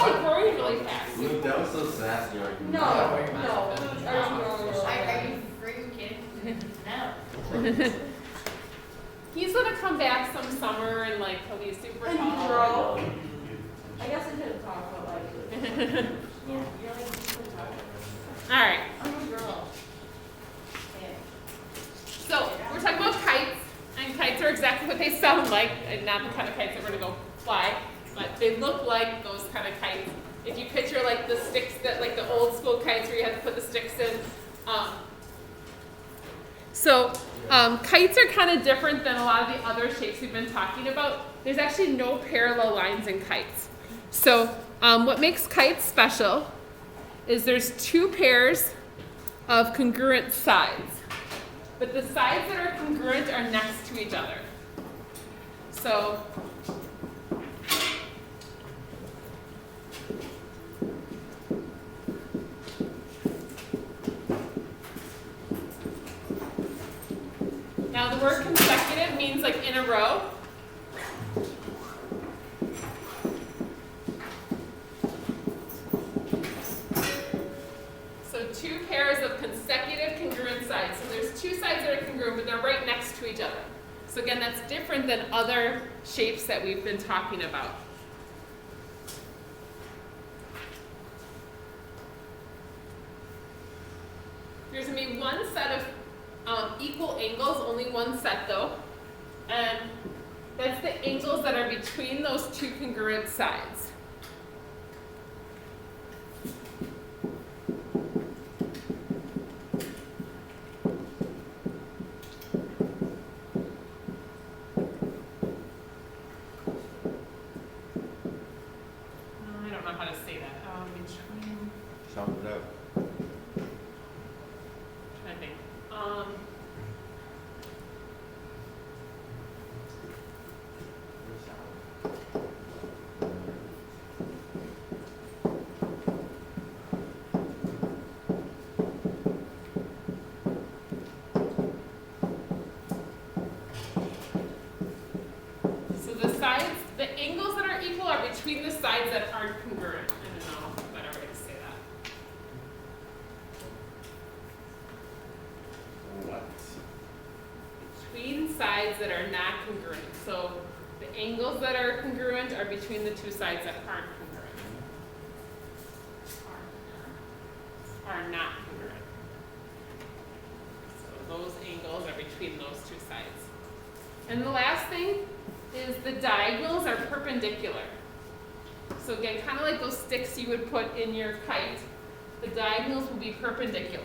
actually growing really fast. Luke, that was so sassy. Are you No, not? are you freaking kidding? No. He's gonna come back some summer and like he'll be super And tall. grow. I guess I shouldn't talk about like. Yeah, you're like super talk. All right. I'm a girl. Yeah. So we're talking about kites, and kites are exactly what they sound like, and not the kind of kites that we're gonna go fly, but they look like those kind of kites. If you picture like the sticks that, like the old school kites where you had to put the sticks in. Kites are kind of different than a lot of the other shapes we've been talking about. There's actually no parallel lines in kites. So what makes kites special is there's two pairs of congruent sides. But the sides that are congruent are next to each other. So now the word consecutive means like in a row. So two pairs of consecutive congruent sides. So there's two sides that are congruent, but they're right next to each other. So again, that's different than other shapes that we've been talking about. There's going to be one set of equal angles, only one set though. And that's the angles that are between those two congruent sides. I don't know how to say that. Between. Sum it up. I think. So the sides, the angles that are equal are between the sides that aren't congruent. I don't know a better way to say that. What? Between sides that are not congruent. So the angles that are congruent are between the two sides that aren't congruent. Are not congruent. So those angles are between those two sides. And the last thing is the diagonals are perpendicular. So again, kind of like those sticks you would put in your kite, the diagonals will be perpendicular.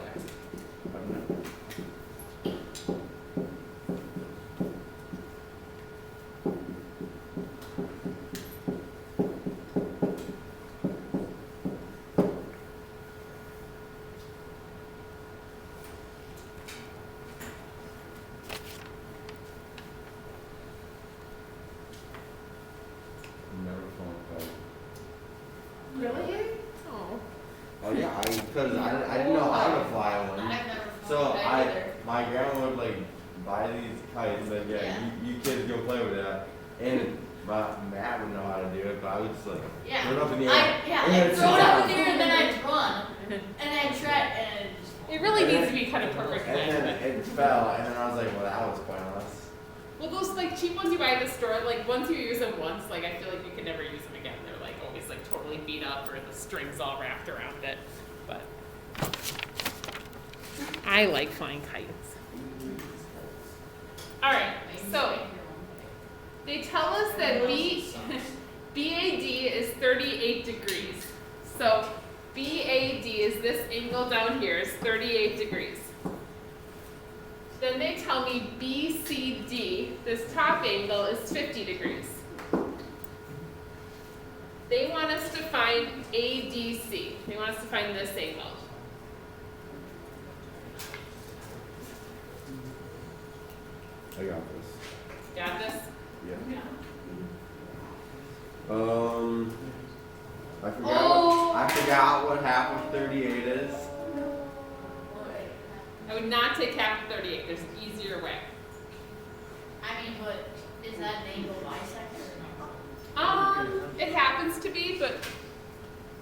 Never flown a kite. Really? Oh. Oh yeah, because I didn't know how to fly one. I've never So flown a kite either. my grandma would like buy these kites, like Yeah. you kids go play with that, and Matt would know how to do it, but I would just like Yeah. throw it up in the air. and then I'd it's throw it just up out. in the air and then I'd run. And I'd try and It really needs to be kind of perfect. And then then. it fell, and then I was like, well, that was pointless. Well, those like cheap ones you buy at the store, like once you use them once, like I feel like you can never use them again. They're like always like totally beat up or the strings all wrapped around it. But I like flying kites. All right, so they tell us that BAD is 38 degrees. So BAD is this angle down here is 38 degrees. Then they tell me BCD, this top angle, is 50 degrees. They want us to find ADC. They want us to find this angle. I got this. Got this? Yeah. Yeah. I forgot. Oh. I forgot what half of 38 is. I would not take half of 38. There's an easier way. I mean, but is that an angle bisector or not? It happens to be, but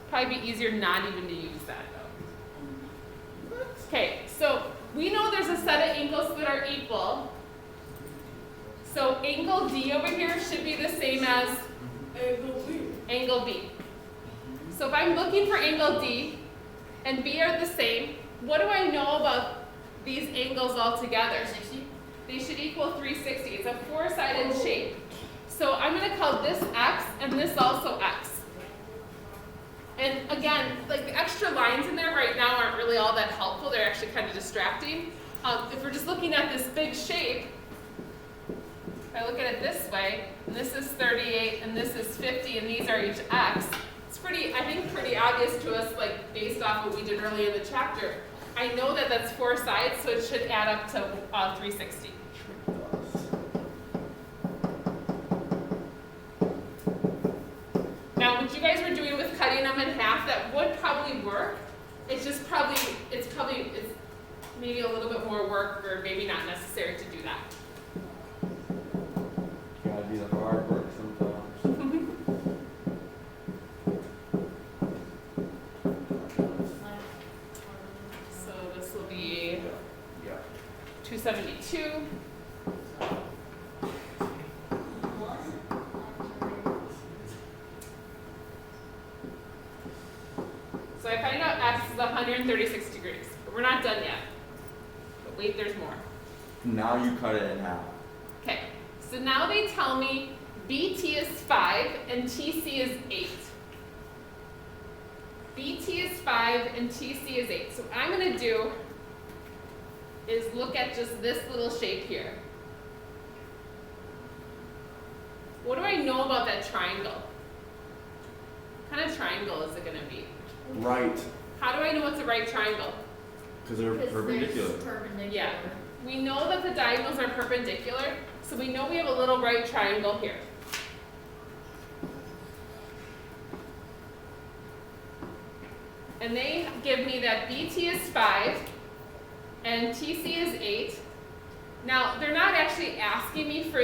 Probably be easier not even to use that though. Okay, so we know there's a set of angles that are equal. So angle D over here should be the same as angle B. So if I'm looking for angle D and B are the same, what do I know about these angles all together? 360? They should equal 360. It's a four-sided shape. So I'm going to call this X and this also X. And again, like the extra lines in there right now aren't really all that helpful. They're actually kind of distracting. If we're just looking at this big shape, if I look at it this way, and this is 38 and this is 50 and these are each X, it's pretty, I think, pretty obvious to us, like based off what we did earlier in the chapter. I know that that's four sides, so it should add up to 360. Now, what you guys were doing with cutting them in half, that would probably work. It's just it's maybe a little bit more work, or maybe not necessary to do that. Gotta do the hard work sometimes. So this will be Yeah. 272. So I find out X is 136 degrees, but we're not done yet. But wait, there's more. Now you cut it in half. Okay, so now they tell me BT is 5 and TC is 8. BT is 5 and TC is 8. So what I'm going to do is look at just this little shape here. What do I know about that triangle? What kind of triangle is it going to be? Right. How do I know it's a right triangle? Because they're perpendicular. Perpendicular. Yeah. We know that the diagonals are perpendicular, so we know we have a little right triangle here. And they give me that BT is 5 and TC is 8. Now, they're not actually asking me for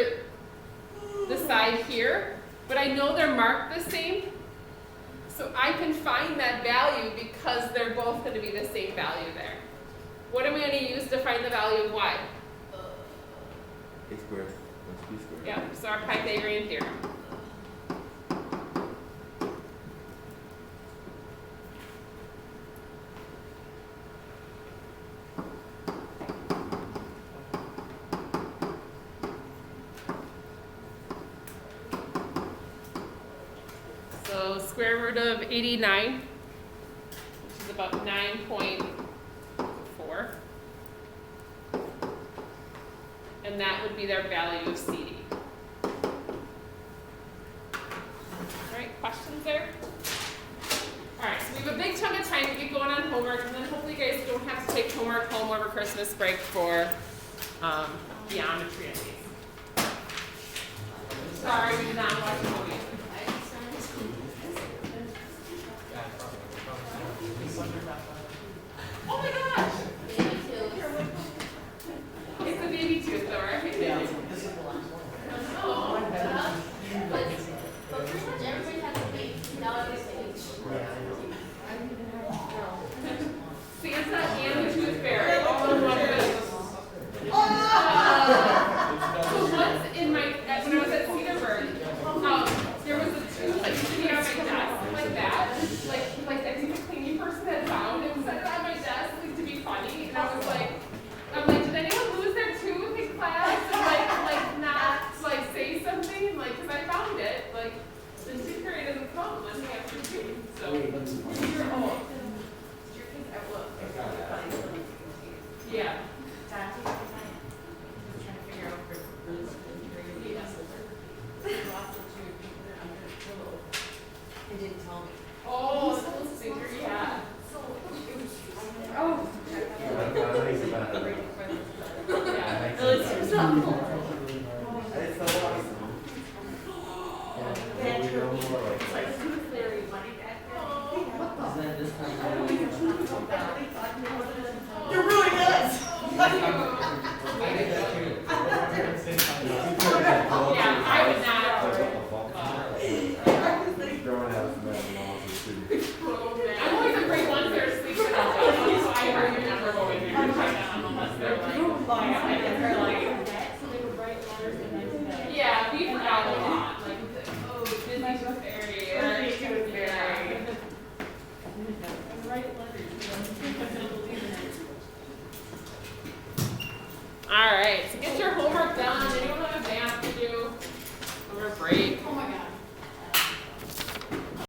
the side here, but I know they're marked the same. So I can find that value because they're both going to be the same value there. What am I going to use to find the value of y? A squared. That's B squared. Yeah, so our Pythagorean theorem. So square root of 89, which is about 9.4. And that would be their value of CD. All right, questions there? All right, so we have a big chunk of time to get going on homework, and then hopefully you guys don't have to take homework home over Christmas break for geometry at least. Sorry, we did not watch the movie. Oh my gosh! It's a baby tooth though, right? Yeah, this is the last one. Oh. But pretty much everybody has a baby nowadays. Santa and the Tooth Fairy all in one place. So once in when I was at Cedarburg, there was a tooth like sitting on my desk like that, like I think a cleaning person had found and set it on my desk like, to be funny, and I'm like, did anyone lose their tooth in class? And not like say something, like, because I found it, like the tooth fairy doesn't come unless you have two teeth. So you're old. Your kids at work. Yeah. It didn't tell me. Oh, the little sticker, yeah. Oh. Yeah. Yeah. Really seems awful.